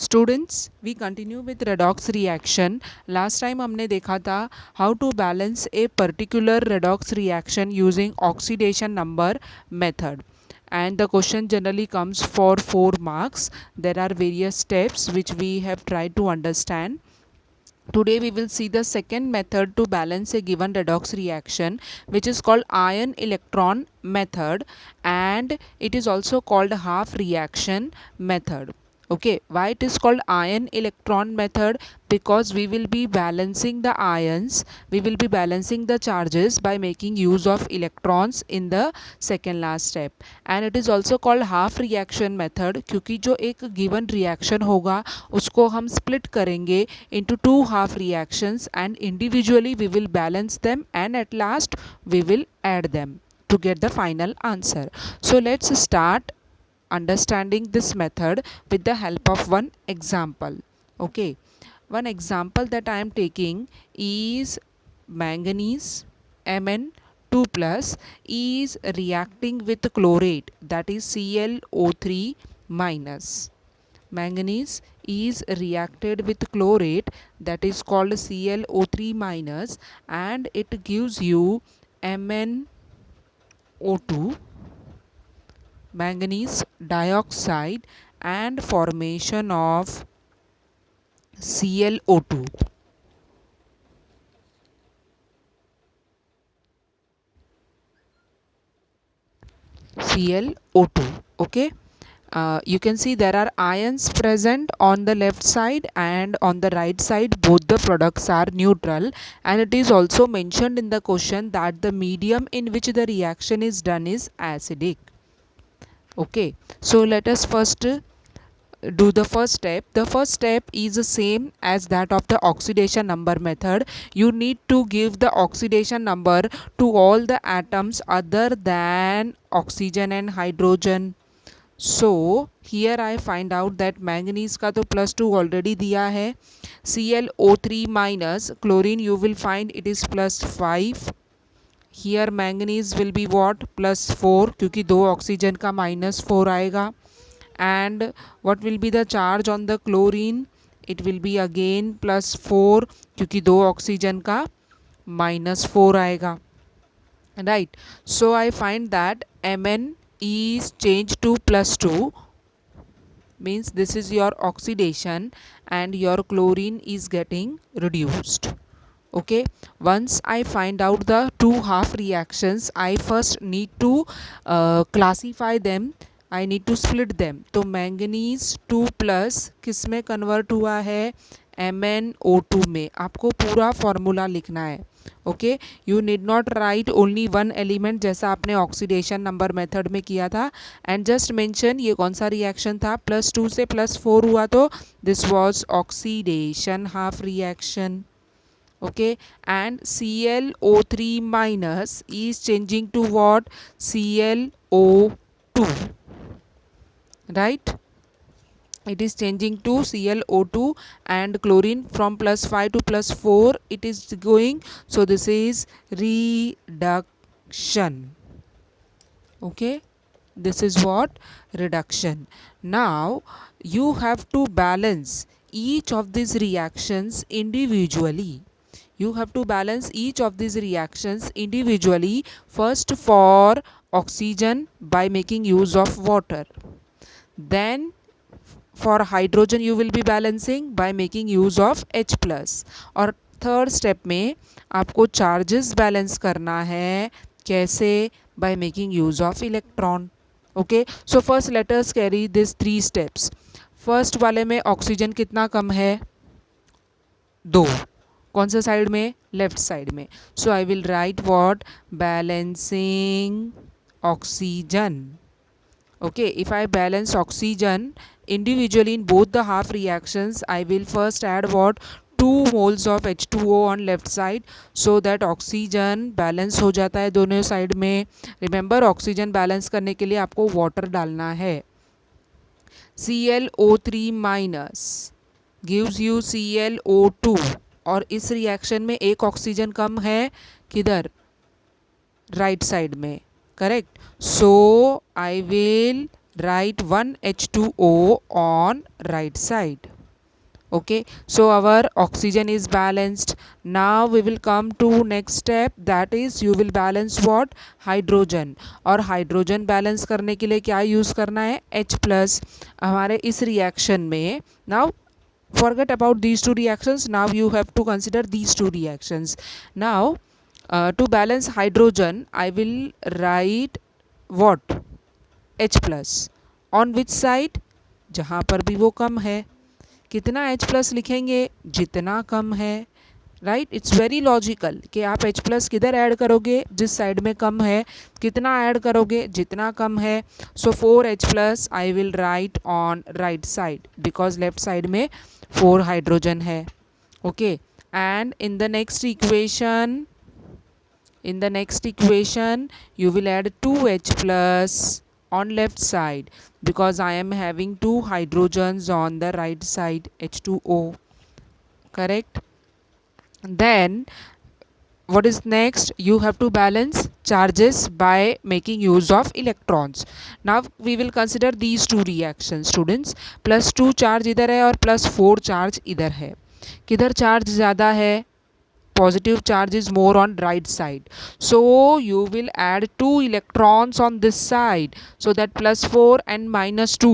Students, we continue with redox reaction. Last time हमने देखा था how to balance a particular redox reaction using oxidation number method. And the question generally comes for 4 marks. There are various steps which we have tried to understand. Today we will see the second method to balance a given redox reaction, which is called ion electron method, and it is also called half reaction method. Okay, why it is called ion electron method? Because we will be balancing the ions, we will be balancing the charges by making use of electrons in the second last step. And it is also called half reaction method क्योंकि जो एक given reaction होगा उसको हम split करेंगे into two half reactions and individually we will balance them and at last we will add them to get the final answer. So let's start understanding this method with the help of one example. Okay, one example that I am taking is manganese Mn2 plus is reacting with chlorate, that is ClO3 minus. Manganese is reacted with chlorate, that is called ClO3 minus, and it gives you MnO2, manganese dioxide, and formation of ClO2. Okay, you can see there are ions present on the left side and on the right side both the products are neutral, and it is also mentioned in the question that the medium in which the reaction is done is acidic. Okay, so let us first do the first step. The first step is the same as that of the oxidation number method. You need to give the oxidation number to all the atoms other than oxygen and hydrogen. So here I find out that manganese का तो +2 already दिया है. ClO3 minus chlorine you will find it is +5. Here manganese will be what? +4 क्योंकि 2 oxygen का -4 आएगा. And what will be the charge on the chlorine? It will be again +4 क्योंकि 2 oxygen का -4 आएगा. Right. So I find that Mn is changed to +2, means this is your oxidation and your chlorine is getting reduced. Okay, once I find out the two half reactions, I first need to classify them. I need to split them. तो manganese 2 plus किस में convert हुआ है? MnO2 में. आपको पूरा formula लिखना है. Okay, you need not right only one element जैसा आपने ऑक्सीडेशन नंबर मेथड में किया था. एंड जस्ट मेंशन ये कौन सा रिएक्शन था? +2 से +4 हुआ तो this was oxidation half reaction. Okay, and ClO3 minus is changing to what? ClO2, right? It is changing to ClO2, and chlorine from +5 to +4 it is going. So this is reduction. Okay, this is what? Reduction. Now you have to balance each of these reactions individually. You have to balance each of these reactions individually. First for oxygen by making use of water. Then for hydrogen you will be balancing by making use of H+. और third step में आपको charges balance करना है. कैसे? by making use of electron. Okay, so first let us carry these 3 steps. First वाले में oxygen कितना कम है? 2. कौन से साइड में? लेफ्ट साइड में. So I will write what? Balancing oxygen. Okay, if I balance oxygen individually in both the half reactions, I will first add what? 2 moles of H2O on left side, so that oxygen balance हो जाता है दोनों side में. Remember, oxygen balance करने के लिए आपको water डालना है. ClO3 minus gives you ClO2, और इस रिएक्शन में एक ऑक्सीजन कम है. किधर? राइट साइड में. Correct. So I will write 1 H2O on right side. Okay, so our oxygen is balanced. Now we will come to next step, that is you will balance what, hydrogen. और hydrogen balance करने के लिए क्या use करना है, H plus हमारे इस reaction में. Now forget about these two reactions, now you have to consider these two reactions. Now to balance hydrogen I will write what, H plus on which side, जहाँ पर भी वो कम है. कितना H प्लस लिखेंगे, जितना कम है. राइट, इट्स वेरी लॉजिकल कि आप H प्लस किधर ऐड करोगे, जिस साइड में कम है. कितना ऐड करोगे, जितना कम है. सो 4H plus I will right on right side because left side में 4 हाइड्रोजन है. Okay, and in the next equation you will add 2H plus on left side because I am having 2 hydrogens on the right side, H2O. Correct? Then what is next? You have to balance charges by making use of electrons. Now we will consider these two reactions students. +2 charge इधर है और +4 charge इधर है. किधर charge ज़्यादा है, positive charge is more on right side, so you will add 2 electrons on this side, so that +4 and -2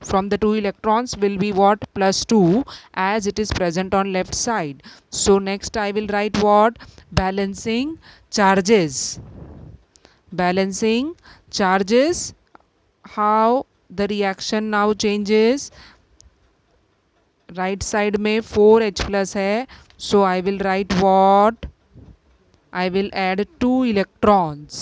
from the 2 electrons will be what, +2, as it is present on left side. So next I will write what, balancing charges. How the reaction now changes, right side में 4H plus है, so I will write what, I will add 2 electrons.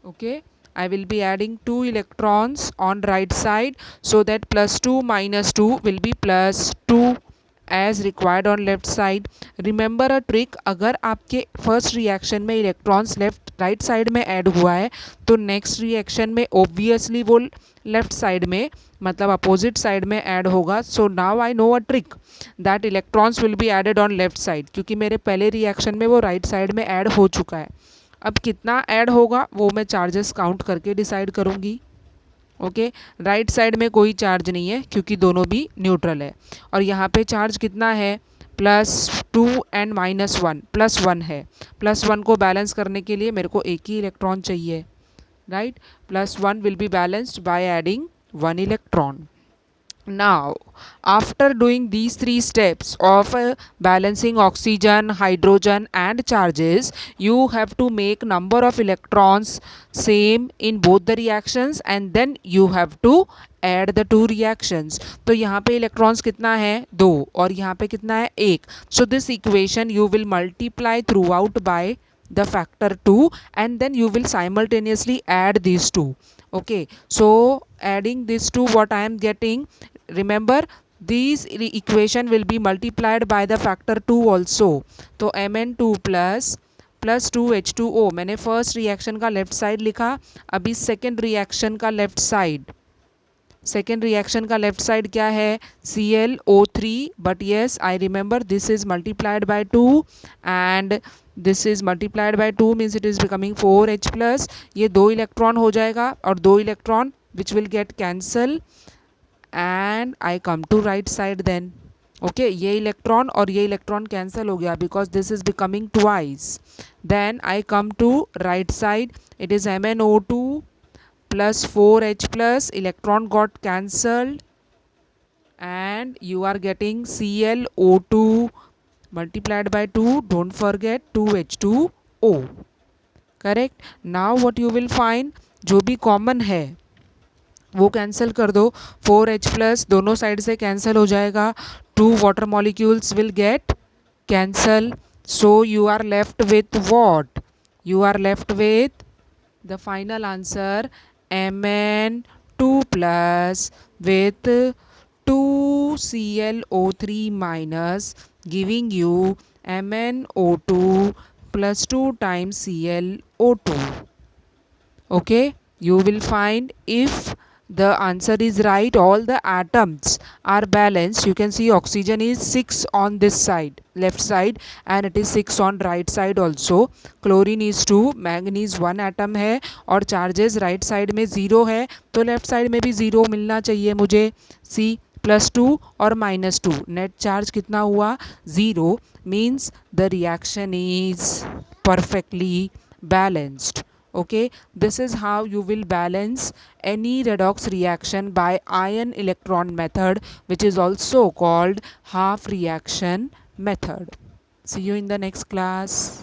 Okay, I will be adding 2 electrons on right side, so that +2 -2 will be +2 as required on left side. Remember a trick, अगर आपके first reaction में electrons right side में add हुआ है तो next reaction में obviously वो left side में मतलब अपोजिट साइड में ऐड होगा. So now I know a trick that electrons will be added on left side, क्योंकि मेरे पहले रिएक्शन में वो राइट साइड में ऐड हो चुका है. अब कितना ऐड होगा वो मैं चार्जेस काउंट करके डिसाइड करूँगी. ओके, राइट साइड में कोई चार्ज नहीं है क्योंकि दोनों भी न्यूट्रल है. और यहाँ पे चार्ज कितना है, +2 एंड -1, +1 है. +1 को बैलेंस करने के लिए मेरे को एक ही इलेक्ट्रॉन चाहिए. Right, +1 will be balanced by adding 1 electron. Now after doing these 3 steps of balancing oxygen, hydrogen and charges, you have to make number of electrons same in both the reactions and then you have to add the 2 reactions. तो यहाँ पे electrons कितना है, 2 और यहाँ पे कितना है, 1. So this equation you will multiply throughout by the factor 2 and then you will simultaneously add these two. Okay, so adding these two, what I am getting, remember these equation will be multiplied by the factor 2 also. तो Mn2 plus +2H2O मैंने first reaction का left side लिखा. अभी second reaction का left side क्या है, ClO3, but yes I remember this is multiplied by 2 and this is multiplied by 2 means it is becoming 4H plus. ये 2 electron हो जाएगा और 2 electron which will get cancel and I come to right side then. Okay, ये electron और ये electron cancel हो गया because this is becoming twice. Then I come to right side, it is MnO2 plus 4H plus, electron got cancelled and you are getting ClO2 multiplied by 2, don't forget 2H2O. Correct. Now what you will find, जो भी common है वो cancel कर दो. 4H plus दोनों side से cancel हो जाएगा. 2 water molecules will get cancel. So you are left with what, you are left with the final answer Mn2 plus with 2ClO3 minus giving you MnO2 plus 2 times ClO2. Okay, you will find if the answer is right, all the atoms are balanced. You can see oxygen is 6 on this side, left side, and it is 6 on right side also. Chlorine is 2, manganese 1 atom है और charges right side में 0 है, तो left side में भी 0 मिलना चाहिए मुझे. See, +2 और -2, नेट चार्ज कितना हुआ 0, means the reaction is perfectly balanced. Okay, this is how you will balance any redox reaction by ion electron method, which is also called half reaction method. See you in the next class.